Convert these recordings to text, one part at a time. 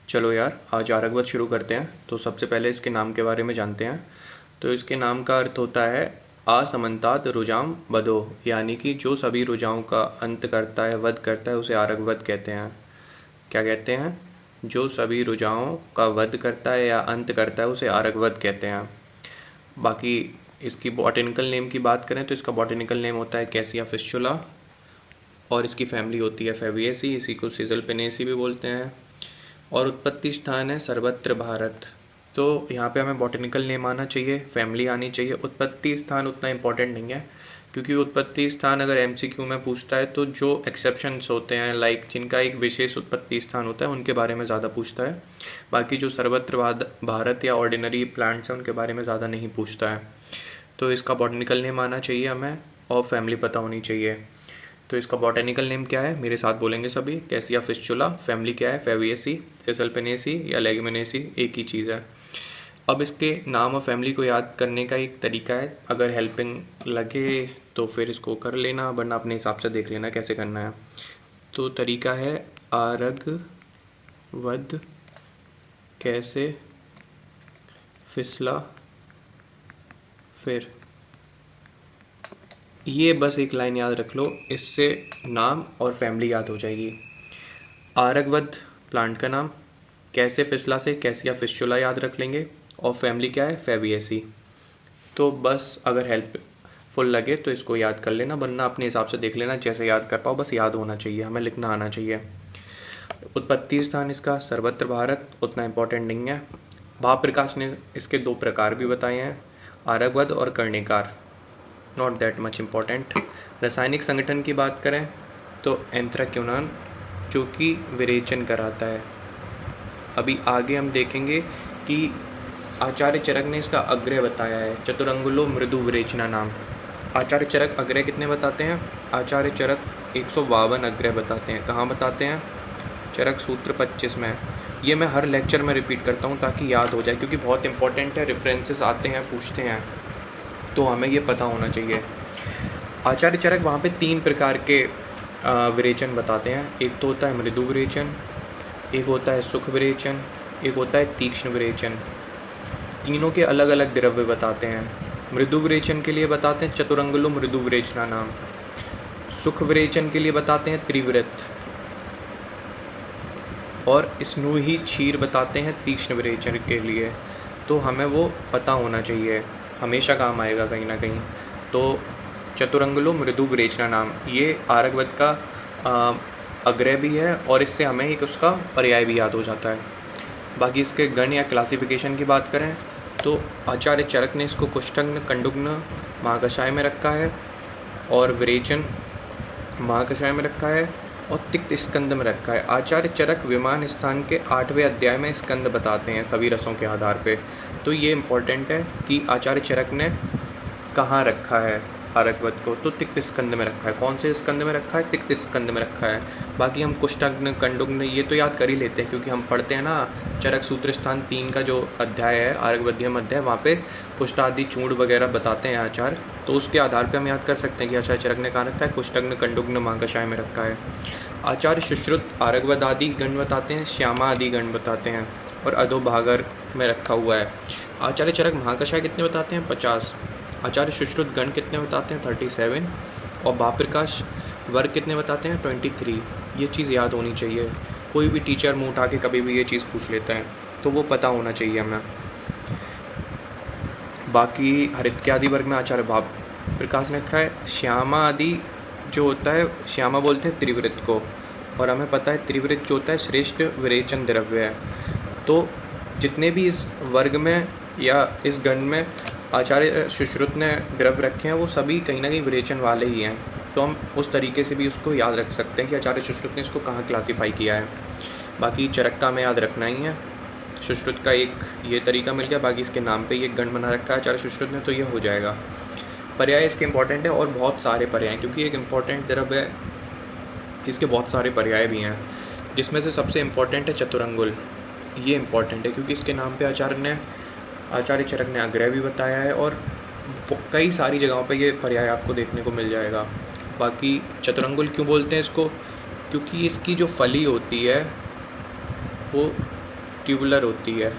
चलो यार, आज आरगवत शुरू करते हैं। तो सबसे पहले इसके नाम के बारे में जानते हैं। तो इसके नाम का अर्थ होता है असमन्तात रुजाम वधो, यानी कि जो सभी रुझाओं का अंत करता है, वध करता है, उसे आरगवत कहते हैं। क्या कहते हैं? जो सभी रुझाओं का वध करता है या अंत करता है, उसे आरगवत कहते हैं। बाकी इसकी बॉटेनिकल नेम की बात करें तो इसका बॉटेनिकल नेम होता है कैसिया फिस्चुला, और इसकी फैमिली होती है फेविएसी, इसी को सिजल पेनेसी भी बोलते हैं। और उत्पत्ति स्थान है सर्वत्र भारत। तो यहाँ पे हमें बॉटेनिकल नेम आना चाहिए, फैमिली आनी चाहिए। उत्पत्ति स्थान उतना इम्पोर्टेंट नहीं है, क्योंकि उत्पत्ति स्थान अगर एमसीक्यू में पूछता है तो जो एक्सेप्शंस होते हैं, लाइक जिनका एक विशेष उत्पत्ति स्थान होता है, उनके बारे में ज़्यादा पूछता है। बाकी जो सर्वत्र भारत या ऑर्डिनरी प्लांट्स हैं, उनके बारे में ज़्यादा नहीं पूछता है। तो इसका बॉटेनिकल नेम आना चाहिए हमें, और फैमिली पता होनी चाहिए। तो इसका बॉटेनिकल नेम क्या है, मेरे साथ बोलेंगे सभी। Cassia fistula. फैमिली क्या है? फेविएसी, सेसल्पेनेसी या लेगुमिनेसी, एक ही चीज़ है। अब इसके नाम और फैमिली को याद करने का एक तरीका है, अगर हेल्पिंग लगे तो फिर इसको कर लेना, वरना अपने हिसाब से देख लेना कैसे करना है। तो तरीका है आरगवद कैसे फिसला फिर। ये बस एक लाइन याद रख लो, इससे नाम और फैमिली याद हो जाएगी। आरगवद प्लांट का नाम, कैसे फिसला से कैसिया फिस्चुला याद रख लेंगे, और फैमिली क्या है? फेविएसी। तो बस अगर हेल्पफुल लगे तो इसको याद कर लेना, वरना अपने हिसाब से देख लेना, जैसे याद कर पाओ, बस याद होना चाहिए, हमें लिखना आना चाहिए। उत्पत्ति स्थान इसका सर्वत्र भारत, उतना इम्पोर्टेंट नहीं है। भाव प्रकाश ने इसके दो प्रकार भी बताए हैं, आरगवद और कर्णिकार, नॉट दैट मच इम्पॉर्टेंट। रासायनिक संगठन की बात करें तो एंथ्राक्योनन, जो कि विरेचन कराता है। अभी आगे हम देखेंगे कि आचार्य चरक ने इसका अग्रय बताया है, चतुरंगुलो मृदु विरेचना नाम। आचार्य चरक अग्रय कितने बताते हैं? आचार्य चरक 152 अग्रय बताते हैं। कहाँ बताते हैं? चरक सूत्र 25 में। ये मैं हर लेक्चर में रिपीट करता हूँ ताकि याद हो जाए, क्योंकि बहुत इंपॉर्टेंट है, रेफरेंसेस आते हैं, पूछते हैं, तो हमें ये पता होना चाहिए। आचार्य चरक वहाँ पे 3 प्रकार के विरेचन बताते हैं। एक तो होता है मृदु विरेचन, एक होता है सुख विरेचन, एक होता है तीक्ष्ण विरेचन। तीनों के अलग अलग द्रव्य बताते हैं। मृदु विरेचन के लिए बताते हैं चतुरंगुलो मृदु विरेचना नाम। सुख विरेचन के लिए बताते हैं त्रिवृत, और स्नूही क्षीर बताते हैं तीक्ष्ण विरेचन के लिए। तो हमें वो पता होना चाहिए, हमेशा काम आएगा कहीं ना कहीं। तो चतुरंगुलो मृदु विरेचना नाम, ये आरगवद का अग्रय भी है, और इससे हमें एक उसका पर्याय भी याद हो जाता है। बाकी इसके गण या क्लासिफिकेशन की बात करें तो आचार्य चरक ने इसको कुष्ठग्न, कंडुग्न, महाकषाय में रखा है, और विरेचन महाकषाय में रखा है, और तिक्त स्कंद में रखा है। आचार्य चरक विमान स्थान के 8वें अध्याय में स्कंद बताते हैं सभी रसों के आधार पे। तो ये इम्पोर्टेंट है कि आचार्य चरक ने कहाँ रखा है आरगवद को, तो तिक्त स्कंद में रखा है। कौन से स्कंद में रखा है? तिक्त स्कंद में रखा है। बाकी हम कुष्ठग्न, कंडुग्न ये तो याद कर ही लेते हैं, क्योंकि हम पढ़ते हैं ना, चरक सूत्र स्थान 3 का जो अध्याय है, आरगवध्यम अध्याय, वहाँ पे कुष्ठ आदि चूर्ण वगैरह बताते हैं आचार्य, तो उसके आधार पर हम याद कर सकते हैं कि आचार्य चरक ने कहाँ रखा है, कुष्ठग्न, कंडुग्न, महाकषाय में रखा है। आचार्य सुश्रुत आरगवद आदि गण बताते हैं, श्यामा आदि गण बताते हैं, और अधोभागर में रखा हुआ है। आचार्य चरक महाकषाय कितने बताते हैं? 50। आचार्य सुश्रुत गण कितने बताते हैं? 37। और भावप्रकाश वर्ग कितने बताते हैं? 23। ये चीज़ याद होनी चाहिए, कोई भी टीचर मुँह उठा के कभी भी ये चीज़ पूछ लेता है, तो वो पता होना चाहिए हमें। बाकी हरित आदि वर्ग में आचार्य भाव प्रकाश ने रखा है। श्यामा आदि जो होता है, श्यामा बोलते हैं त्रिवृत को, और हमें पता है त्रिवृत जो होता है श्रेष्ठ विरेचन द्रव्य है। तो जितने भी इस वर्ग में या इस गण में आचार्य सुश्रुत ने द्रव्य रखे हैं, वो सभी कहीं ना कहीं विरेचन वाले ही हैं। तो हम उस तरीके से भी उसको याद रख सकते हैं कि आचार्य सुश्रुत ने इसको कहाँ क्लासीफाई किया है। बाकी चरक का हमें याद रखना ही है। सुश्रुत का एक ये तरीका मिल गया, बाकी इसके नाम पे ये गण बना रखा है आचार्य सुश्रुत ने, तो ये हो जाएगा। पर्याय इसके इंपॉर्टेंट है, और बहुत सारे पर्याय हैं, क्योंकि एक इम्पॉर्टेंट द्रव्य है, इसके बहुत सारे पर्याय भी हैं, जिसमें से सबसे इम्पॉर्टेंट है चतुरंगुल। ये इम्पॉर्टेंट है क्योंकि इसके नाम पे आचार्य चरक ने अग्रय भी बताया है, और कई सारी जगहों पे ये पर्याय आपको देखने को मिल जाएगा। बाकी चतुरंगुल क्यों बोलते हैं इसको? क्योंकि इसकी जो फली होती है वो ट्यूबुलर होती है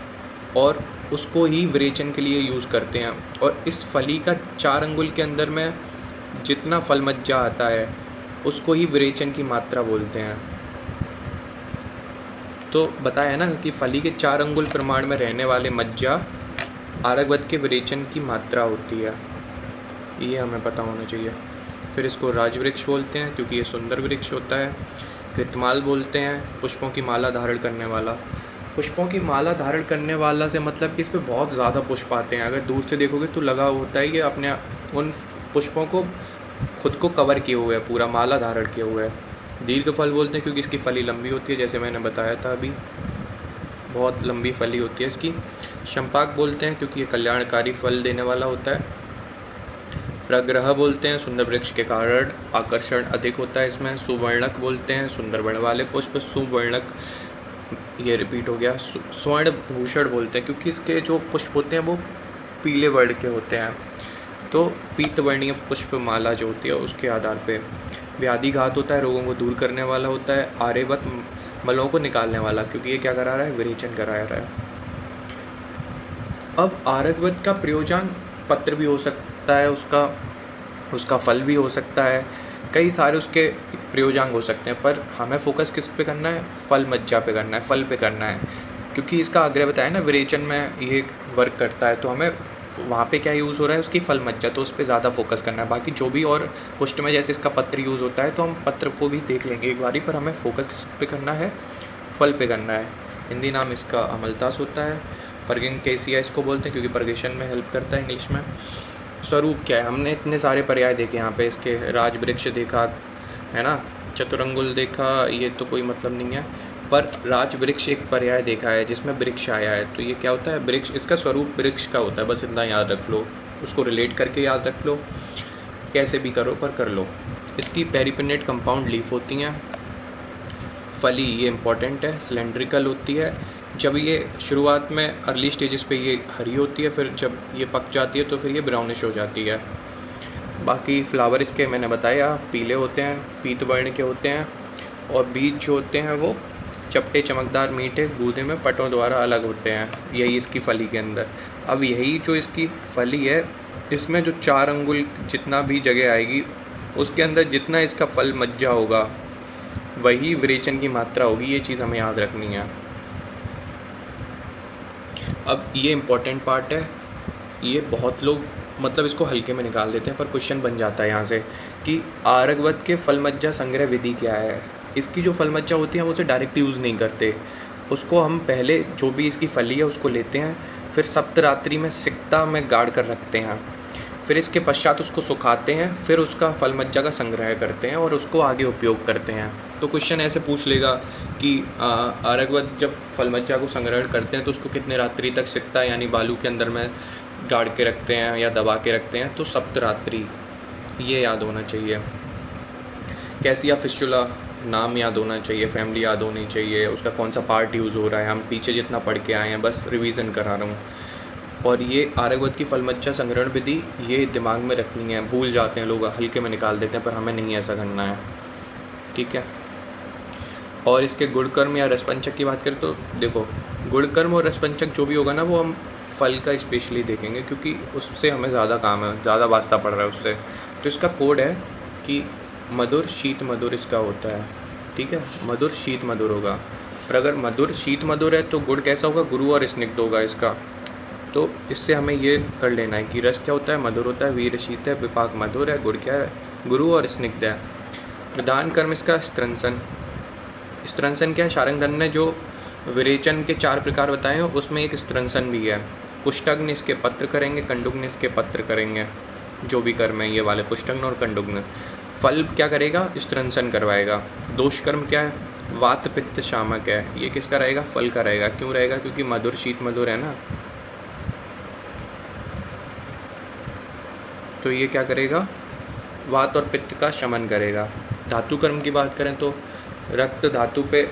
और उसको ही विरेचन के लिए यूज़ करते हैं। और इस फली का 4 अंगुल के अंदर में जितना फल मज्जा आता है उसको ही विरेचन की मात्रा बोलते हैं। तो बताया ना कि फली के 4 अंगुल प्रमाण में रहने वाले मज्जा आरगवत के विरेचन की मात्रा होती है, ये हमें पता होना चाहिए। फिर इसको राजवृक्ष बोलते हैं क्योंकि ये सुंदर वृक्ष होता है। कृतमाल बोलते हैं पुष्पों की माला धारण करने वाला। पुष्पों की माला धारण करने वाला से मतलब कि इस पर बहुत ज़्यादा पुष्प आते हैं। अगर दूर से देखोगे तो लगा होता है कि अपने उन पुष्पों को खुद को कवर किए हुए है, पूरा माला धारण किए हुए है। दीर्घ फल बोलते हैं क्योंकि इसकी फली लंबी होती है, जैसे मैंने बताया था अभी, बहुत लंबी फली होती है इसकी। शंपाक बोलते हैं क्योंकि ये कल्याणकारी फल देने वाला होता है। प्रग्रह बोलते हैं सुंदर वृक्ष के कारण आकर्षण अधिक होता है इसमें। सुवर्णक बोलते हैं सुंदर वर्ण वाले पुष्प। सुवर्णक, ये रिपीट हो गया। स्वर्ण भूषण बोलते हैं क्योंकि इसके जो पुष्प होते हैं वो पीले वर्ण के होते हैं। तो पीतवर्णीय पुष्प माला जो होती है उसके आधार पे। व्याधि घात होता है, रोगों को दूर करने वाला होता है। आर्यवत, मलों को निकालने वाला क्योंकि ये क्या करा रहा है, विरेचन करा रहा है। अब आरगवत का प्रयोजन पत्र भी हो सकता है, उसका फल भी हो सकता है, कई सारे उसके प्रयोजन हो सकते हैं, पर हमें फोकस किस पे करना है, फल मज्जा पे करना है, फल पे करना है। क्योंकि इसका आग्रह बताया ना विरेचन में ये वर्क करता है, तो हमें वहाँ पे क्या यूज़ हो रहा है, उसकी फल मज्जा, तो उस पर ज़्यादा फोकस करना है। बाकी जो भी और पुष्ट में जैसे इसका पत्र यूज़ होता है तो हम पत्र को भी देख लेंगे एक बारी, पर हमें फोकस किस पे करना है, फल पे करना है। हिंदी नाम इसका अमलतास होता है। परगिंकेसिया इसको बोलते हैं क्योंकि परगेशन में हेल्प करता है इंग्लिश में। स्वरूप क्या है, हमने इतने सारे पर्याय देखे यहाँ पे, इसके राजवृक्ष देखा है ना, चतुरंगुल देखा, ये तो कोई मतलब नहीं है, पर राजवृक्ष एक पर्याय देखा है जिसमें वृक्ष आया है। तो ये क्या होता है, वृक्ष, इसका स्वरूप वृक्ष का होता है, बस इतना याद रख लो, उसको रिलेट करके याद रख लो, कैसे भी करो पर कर लो। इसकी पेरिपिनेट कंपाउंड लीफ होती हैं। फली, ये इम्पॉर्टेंट है, सिलेंड्रिकल होती है। जब ये शुरुआत में अर्ली स्टेजेस पे ये हरी होती है, फिर जब ये पक जाती है तो फिर ये ब्राउनिश हो जाती है। बाकी फ्लावर इसके मैंने बताया पीले होते हैं, पीत वर्ण के होते हैं, और बीज जो होते हैं वो चपटे, चमकदार, मीठे, गूदे में पटों द्वारा अलग होते हैं, यही इसकी फली के अंदर। अब यही जो इसकी फली है, इसमें जो 4 अंगुल जितना भी जगह आएगी उसके अंदर जितना इसका फल मज्जा होगा वही विरेचन की मात्रा होगी, ये चीज़ हमें याद रखनी है। अब ये इम्पोर्टेंट पार्ट है, ये बहुत लोग मतलब इसको हल्के में निकाल देते हैं, पर क्वेश्चन बन जाता है यहाँ से कि आरगवत के फल मज्जा संग्रह विधि क्या है। इसकी जो फल मज्जा होती है हम उसे डायरेक्ट यूज़ नहीं करते, उसको हम पहले जो भी इसकी फली है उसको लेते हैं, फिर सप्तरात्रि में सिक्ता में गाड़ कर रखते हैं, फिर इसके पश्चात उसको सुखाते हैं, फिर उसका फल मज्जा का संग्रह करते हैं और उसको आगे उपयोग करते हैं। तो क्वेश्चन ऐसे पूछ लेगा कि आरगवत जब फल मज्जा को संग्रहण करते हैं तो उसको कितने रात्रि तक सिक्ता यानी बालू के अंदर में गाड़ के रखते हैं या दबा के रखते हैं, तो सप्तरात्रि, ये याद होना चाहिए। कैसिया फिस्टुला नाम याद होना चाहिए, फैमिली याद होनी चाहिए, उसका कौन सा पार्ट यूज़ हो रहा है, हम पीछे जितना पढ़ के आए हैं बस रिवीजन करा रहा हूँ। और ये आरगवत की फल मज्जा संग्रहण विधि ये दिमाग में रखनी है, भूल जाते हैं लोग, हल्के में निकाल देते हैं, पर हमें नहीं ऐसा करना है, ठीक है। और इसके गुणकर्म या रसपंचक की बात करें तो देखो, गुणकर्म और रसपंचक जो भी होगा ना वो हम फल का स्पेशली देखेंगे क्योंकि उससे हमें ज़्यादा काम है, ज़्यादा वास्ता पड़ रहा है उससे। तो इसका कोड है कि मधुर, शीत, मधुर इसका होता है, ठीक है, मधुर, शीत, मधुर होगा। पर अगर मधुर, शीत, मधुर है तो गुड़ कैसा होगा, गुरु और स्निग्ध होगा इसका। तो इससे हमें ये कर लेना है कि रस क्या होता है, मधुर होता है, वीर शीत है, विपाक मधुर है, गुड़ क्या है, गुरु और स्निग्ध है। प्रधान कर्म इसका स्त्रंसन। स्त्रंसन क्या है, शारंगधन ने जो विरेचन के 4 प्रकार बताए हैं उसमें एक स्त्रंसन भी है। पुष्टग्न इसके पत्र करेंगे, कंडुग्न इसके पत्र करेंगे, जो भी कर्म है ये वाले पुष्टग्न और कंडुग्न। फल क्या करेगा, स्त्रंसन करवाएगा। दोष कर्म क्या है, वात पित्त शामक है, ये किसका रहेगा, फल का रहेगा। क्यों रहेगा, क्योंकि मधुर, शीत, मधुर है ना, तो ये क्या करेगा, वात और पित्त का शमन करेगा। धातु कर्म की बात करें तो रक्त धातु पे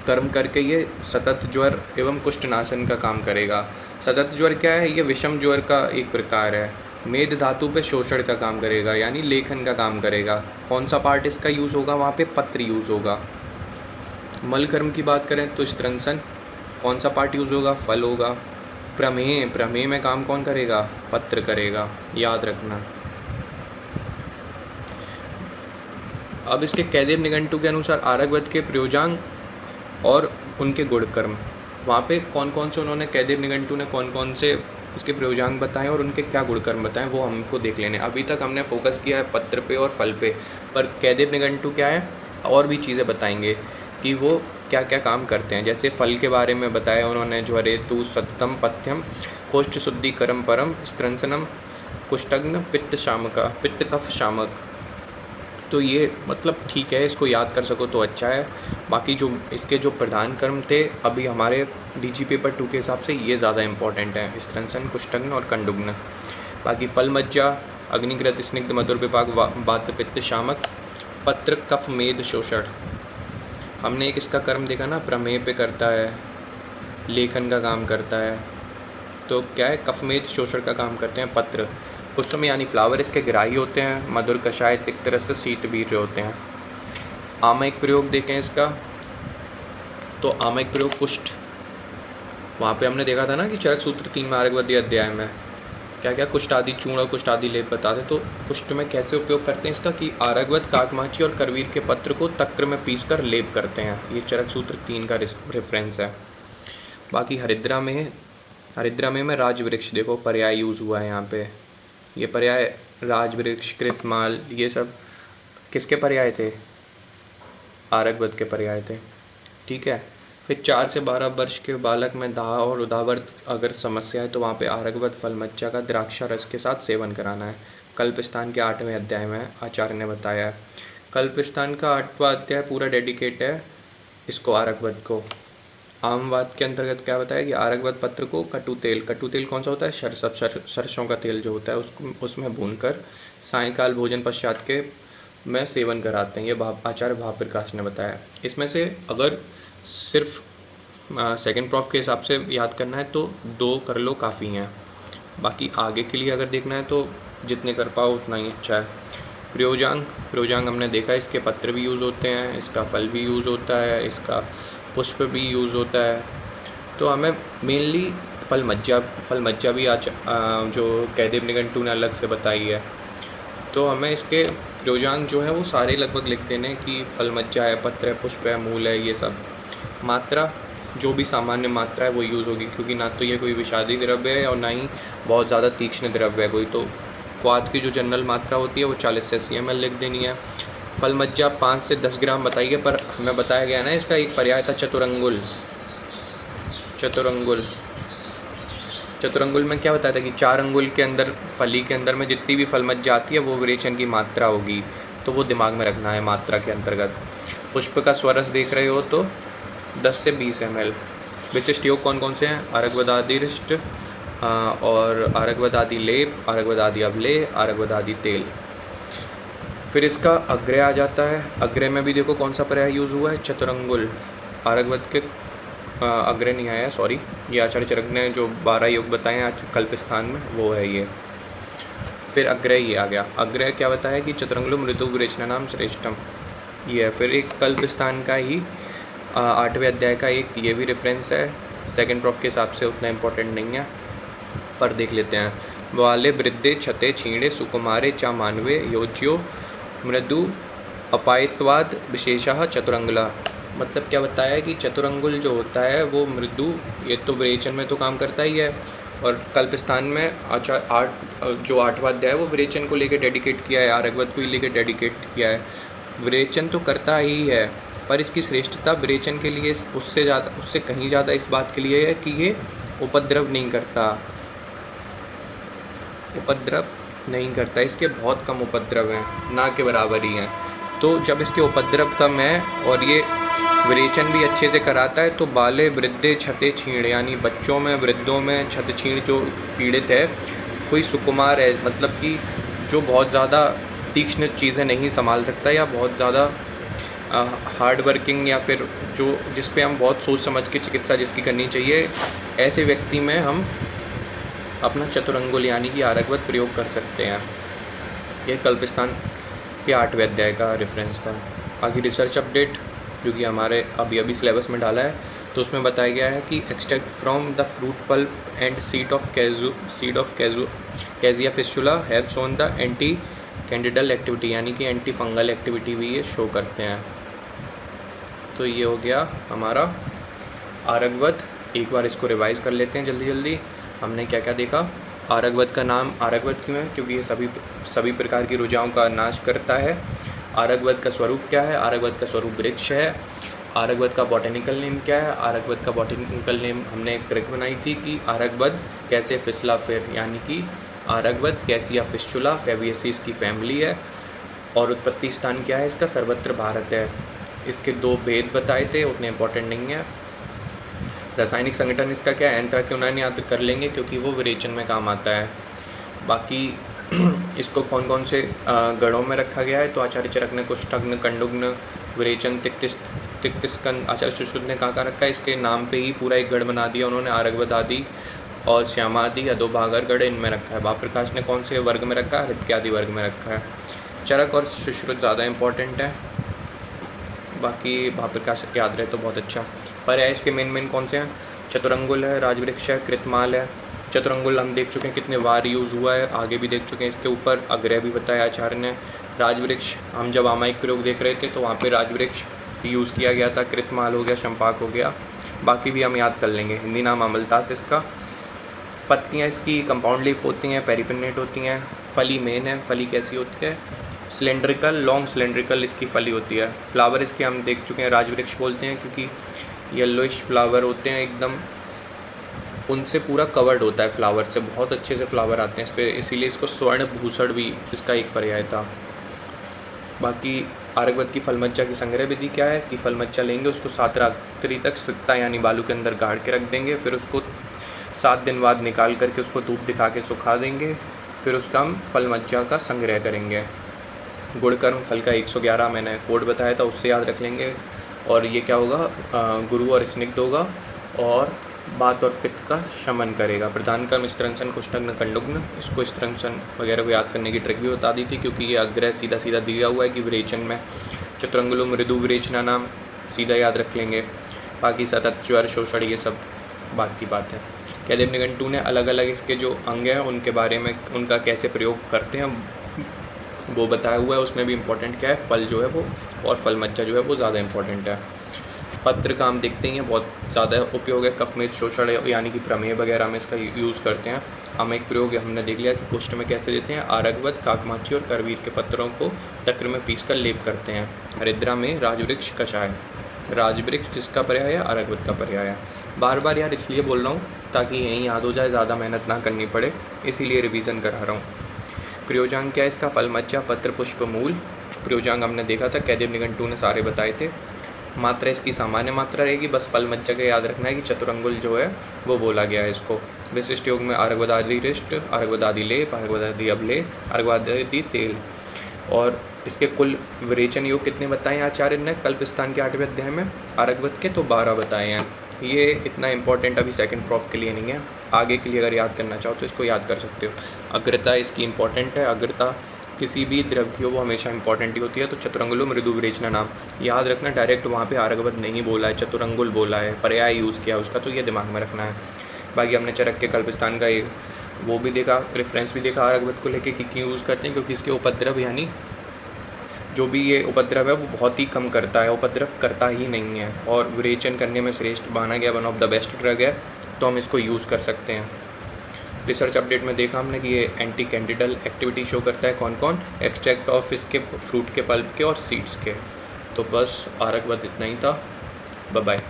कर्म करके ये सतत ज्वर एवं कुष्ठनाशन का काम करेगा। सतत ज्वर क्या है, ये विषम ज्वर का एक प्रकार है। मेद धातु पे शोषण का काम करेगा यानी लेखन का काम करेगा। कौन सा पार्ट इसका यूज़ होगा, वहाँ पे पत्र यूज़ होगा। मल कर्म की बात करें तो स्त्रंसन, कौन सा पार्ट यूज़ होगा? फल होगा। प्रमेय, प्रमेय में काम कौन करेगा? पत्र करेगा, याद रखना। अब इसके कैदेव निघंटु के अनुसार आरगवध के प्रयोजांग और उनके गुणकर्म, वहाँ पे कौन कौन से उन्होंने कैदेव निघंटु ने कौन कौन से इसके प्रयोजांग बताएं और उनके क्या गुणकर्म बताएं, वो हमको देख लेने। अभी तक हमने फोकस किया है पत्र पे और फल पे, पर कैदेव निघंटु क्या है, और भी चीज़ें बताएंगे कि वो क्या क्या काम करते हैं। जैसे फल के बारे में बताया उन्होंने, ज्वरेतु सततम पथ्यम कोष्ठ शुद्धि करम परम स्त्रंसनम कुष्ठग्न पित्त शामका पित्त कफ शामक। तो ये मतलब ठीक है, इसको याद कर सको तो अच्छा है। बाकी जो इसके जो प्रधान कर्म थे अभी हमारे डीजी पेपर 2 के हिसाब से ये ज़्यादा इंपॉर्टेंट है, स्त्रंसन कुष्ठग्न और कंडुग्न। बाकी फल मज्जा अग्निकृत स्निग्ध मधुर विभाग वात पित्त शामक पत्र कफ मेद शोषण। हमने एक इसका कर्म देखा ना, प्रमेय पे करता है, लेखन का काम करता है, तो क्या है, कफमेद शोषण का काम करते हैं पत्र। पुष्पम यानी फ्लावर इसके ग्राही होते हैं, मधुर कषाय तिक्त रस शीत बीर्य होते हैं। आमयिक प्रयोग देखें इसका, तो आमयिक प्रयोग कुष्ठ, वहाँ पे हमने देखा था ना कि चरक सूत्र 3 में आरगवद्य अध्याय में क्या क्या कुष्ठ आदि चूर्ण और कुष्ठ आदि लेप बताते। तो कुष्ठ में कैसे उपयोग करते हैं इसका, कि आरगवद काकमाची और करवीर के पत्र को तक्र में पीस कर लेप करते हैं। ये चरक सूत्र 3 का रेफरेंस है। बाकी हरिद्रा में राजवृक्ष देखो पर्याय यूज़ हुआ है यहाँ पे। ये पर्याय राजवृक्ष कृतमाल ये सब किसके पर्याय थे? आरगवद के पर्याय थे। ठीक है। फिर 4 से 12 वर्ष के बालक में दाह और उदावर्त अगर समस्या है तो वहाँ पे आरगवद फल मज्जा का द्राक्षा रस के साथ सेवन कराना है। कल्पस्थान के 8वें अध्याय में आचार्य ने बताया है। कल्पस्थान का 8वां अध्याय पूरा डेडिकेट है इसको, आरगवद को। आमवाद के अंतर्गत क्या बताया कि आरगवद पत्र को कटु तेल कौन सा होता है? सरसों का तेल जो होता है उसमें भूनकर सायंकाल भोजन पश्चात के में सेवन कराते हैं। ये आचार्य भावप्रकाश ने बताया। इसमें से अगर सिर्फ सेकंड प्रॉफ के हिसाब से याद करना है तो 2 कर लो काफ़ी हैं। बाकी आगे के लिए अगर देखना है तो जितने कर पाओ उतना ही अच्छा है। प्रयोजांग हमने देखा, इसके पत्र भी यूज़ होते हैं, इसका फल भी यूज़ होता है, इसका पुष्प भी यूज़ होता है। तो हमें मेनली फल मज्जा भी जो कैदेव निघंटु ने अलग से बताई है। तो हमें इसके प्रयोजांग जो है वो सारे लगभग लिख देने कि फल मज्जा है, पत्र है, पुष्प है, मूल है, ये सब। मात्रा जो भी सामान्य मात्रा है वो यूज़ होगी, क्योंकि ना तो ये कोई विषादी द्रव्य है और ना ही बहुत ज़्यादा तीक्ष्ण द्रव्य है कोई। तो क्वाद की जो जनरल मात्रा होती है वो 40 से 80 ml लिख देनी है। फल मज्जा 5 से 10 ग्राम बताइए, पर हमें बताया गया ना इसका एक पर्याय था चतुरंगुल में क्या बताया था कि 4 अंगुल के अंदर फली के अंदर में जितनी भी फल मज्जा आती है वो विरेचन की मात्रा होगी। तो वो दिमाग में रखना है मात्रा के अंतर्गत। पुष्प का स्वरस देख रहे हो तो 10 से 20 ml। विशिष्ट योग कौन कौन से हैं? आरगवदादिष्ट और आरगवदादि लेप, आरगवदादि अवलेह, आरगवदादि तेल। फिर इसका अग्रय आ जाता है। अग्रय में भी देखो कौन सा पर्याय यूज़ हुआ है? चतुरंगुल। आरगवद के अग्रय नहीं आया, सॉरी, ये आचार्य चरक ने जो 12 योग बताए हैं आज कल्पस्थान में वो है ये। फिर अग्रय ये आ गया। अग्रय क्या बताया कि चतुरंगुल मृदु विरेचना नाम श्रेष्ठम, ये है। फिर एक कल्पस्थान का ही 8वें अध्याय का एक ये भी रेफरेंस है, सेकंड प्रॉफ के हिसाब से उतना इम्पोर्टेंट नहीं है, पर देख लेते हैं। वाले वृद्धे छते छीणे सुकुमारे चा मानवे योज्यो मृदु अपायत्वाद विशेषः चतुरंगुला। मतलब क्या बताया है कि चतुरंगुल जो होता है वो मृदु, ये तो विरेचन में तो काम करता ही है, और कल्पस्थान में जो 8वां अध्याय है वो विरेचन को लेकर डेडिकेट किया है, आरगवद को ही लेकर डेडिकेट किया है। विरेचन तो करता ही है, पर इसकी श्रेष्ठता विरेचन के लिए उससे कहीं ज़्यादा इस बात के लिए है कि ये उपद्रव नहीं करता, इसके बहुत कम उपद्रव हैं, ना के बराबर ही हैं। तो जब इसके उपद्रव कम है और ये विरेचन भी अच्छे से कराता है तो बाले वृद्धे छते छीण, यानी बच्चों में, वृद्धों में छत छीण जो पीड़ित है, कोई सुकुमार है, मतलब कि जो बहुत ज़्यादा तीक्ष्ण चीज़ें नहीं संभाल सकता या बहुत ज़्यादा हार्ड वर्किंग, या फिर जिस पे हम बहुत सोच समझ के चिकित्सा जिसकी करनी चाहिए, ऐसे व्यक्ति में हम अपना चतुरंगुल यानी कि आरगवद प्रयोग कर सकते हैं। ये कल्पस्थान के 8वें अध्याय का रेफरेंस था। आगे रिसर्च अपडेट जो कि हमारे अभी सिलेबस में डाला है, तो उसमें बताया गया है कि extract from the fruit pulp and seed of cassia fistula have shown the anti candidal activity, यानी कि एंटी फंगल एक्टिविटी भी ये शो करते हैं। तो ये हो गया हमारा आरगवद। एक बार इसको रिवाइज कर लेते हैं जल्दी जल्दी। हमने क्या क्या देखा। आरगवद का नाम आरगवद क्यों है, क्योंकि ये सभी प्रकार की रुझाओं का नाश करता है। आरगवद का स्वरूप क्या है, आरगवद का स्वरूप वृक्ष है। आरगवद का बॉटेनिकल नेम क्या है, आरगवद का बॉटेनिकल नेम हमने एक ट्रिक बनाई थी कि आरगवद कैसे फिसला फिर, यानी कि आरगवद कैसिया फिस्टुला फेबियेसीज की फैमिली है। और उत्पत्ति स्थान क्या है इसका, सर्वत्र भारत है। इसके 2 भेद बताए थे, उतने इंपॉर्टेंट नहीं है। रासायनिक संगठन इसका क्या है, एंथ्राक्योनाइन याद कर लेंगे क्योंकि वो विरेचन में काम आता है। बाकी इसको कौन कौन से गणों में रखा गया है, तो आचार्य चरक ने कुष्ठग्न, कंडुग्न, विरेचन, तिक्तिस्कंद, आचार्य सुश्रुत ने कहाँ रखा है, इसके नाम पे ही पूरा एक गण बना दिया उन्होंने। आरगवद आदि और श्यामादि, अधोभागर गण इनमें रखा है। भाप्रकाश ने कौन से वर्ग में रखा है, हृत्यादि वर्ग में रखा है। चरक और सुश्रुत ज़्यादा इंपॉर्टेंट है, बाकी भाप्रकाश याद रहे तो बहुत अच्छा। पर्याय इसके मेन कौन से हैं, चतुरंगुल है, राजवृक्ष है, कृतमाल है। चतुरंगुल हम देख चुके हैं कितने बार यूज़ हुआ है, आगे भी देख चुके हैं। इसके ऊपर अग्रह भी बताया आचार्य ने। राजवृक्ष हम जब आमायिक प्रयोग देख रहे थे तो वहाँ पे राजवृक्ष यूज़ किया गया था। कृतमाल हो गया, चंपाक हो गया, बाकी भी हम याद कर लेंगे। हिंदी नाम अमलतास इसका। पत्तियाँ इसकी कंपाउंड लीफ होती हैं, पेरिपिन्नेट होती हैं। फली मेन है, फली कैसी होती है, सिलेंड्रिकल, लॉन्ग सिलेंड्रिकल इसकी फली होती है। फ्लावर इसके हम देख चुके हैं, राजवृक्ष बोलते हैं क्योंकि येलोइश फ्लावर होते हैं एकदम, उनसे पूरा कवर्ड होता है फ्लावर से, बहुत अच्छे से फ्लावर आते हैं इस पर, इसीलिए इसको स्वर्ण भूषण भी इसका एक पर्याय था। बाकी आरगवद की फलमज्जा की संग्रह विधि क्या है कि फलमज्जा लेंगे, उसको 7 रात्रि तक सिक्ता यानी बालू के अंदर गाड़ के रख देंगे, फिर उसको 7 दिन बाद निकाल करके उसको धूप दिखा के सुखा देंगे, फिर उसका हम फलमज्जा का संग्रह करेंगे। गुणकर्म फल का 111 मैंने कोड बताया था, उससे याद रख लेंगे। और ये क्या होगा, गुरु और स्निग्ध होगा और बात और पित्त का शमन करेगा। प्रधान कर्म स्त्रंसन, कुष्ठग्न, कंडुग्न, इसको स्त्रंसन वगैरह को याद करने की ट्रिक भी बता दी थी क्योंकि ये अग्रह सीधा सीधा दिया हुआ है कि विरेचन में। चतुरंगुलु मृदु विरेचना नाम सीधा याद रख लेंगे। बाकी सतत, ज्वर, शोषण, ये सब बात की बात है। कैदेव निघंटू ने अलग अलग इसके जो अंग हैं उनके बारे में, उनका कैसे प्रयोग करते हैं वो बताया हुआ है। उसमें भी इम्पोर्टेंट क्या है, फल जो है वो और फलमज्जा जो है वो ज़्यादा इम्पोर्टेंट है। पत्र का हम देखते ही हैं बहुत ज़्यादा उपयोग है, कफमेद, शोषण यानी कि प्रमेह वगैरह में इसका यूज़ करते हैं। हम एक प्रयोग हमने देख लिया कि कुष्ठ में कैसे देते हैं। आरगवद, काकमाची और करवीर के पत्रों को तक्र में पीसकर लेप करते हैं। हरिद्रा में राजवृक्ष कषाय, राजवृक्ष जिसका पर्याय है आरगवद का पर्याय है। बार बार यार इसलिए बोल रहा हूँ ताकि यहीं याद हो जाए, ज़्यादा मेहनत ना करनी पड़े, इसीलिए रिवीजन करा रहा हूँ। प्रयोजांग क्या है इसका, फलमज्जा, पत्र, पुष्प, मूल। प्रयोजांग हमने देखा था, कैदेव निघंटू ने सारे बताए थे। मात्रा इसकी सामान्य मात्रा रहेगी, बस फलमज्जा का याद रखना है कि चतुरंगुल जो है वो बोला गया है इसको। विशिष्ट योग में आर्गवदादि रिष्ट, आर्गवदादि लेप, आर्गवदादि अबले, आर्गवदादि तेल। और इसके कुल विरेचन योग कितने बताए हैं आचार्य ने कल्पस्थान के 8वें अध्याय में, आरगवद के तो 12 बताए हैं। ये इतना इंपॉर्टेंट अभी सेकंड प्रॉफ के लिए नहीं है, आगे के लिए अगर याद करना चाहो तो इसको याद कर सकते हो। अग्रता इसकी इंपॉर्टेंट है, अग्रता किसी भी द्रव की हो वो हमेशा इंपॉर्टेंट ही होती है। तो चतुरंगुलो मृदु विरेचना नाम याद रखना, डायरेक्ट वहाँ पे आर्गवद नहीं बोला है, चतुरंगुल बोला है, पर्याय यूज़ किया उसका, तो ये दिमाग में रखना है। बाकी हमने चरक के कल्पस्थान का एक वो भी देखा, रेफरेंस भी देखा आर्गवद को लेके कि क्यों यूज़ करते हैं, क्योंकि इसके उपद्रव यानी जो भी ये उपद्रव है वो बहुत ही कम करता है, उपद्रव करता ही नहीं है और विरेचन करने में श्रेष्ठ माना गया, one of the best drug है, तो हम इसको यूज़ कर सकते हैं। रिसर्च अपडेट में देखा हमने कि ये एंटी कैंडिडल एक्टिविटी शो करता है, कौन कौन, एक्सट्रैक्ट ऑफ इसके फ्रूट के पल्प के और सीड्स के। तो बस आर्गवद इतना ही था, बाय बाय।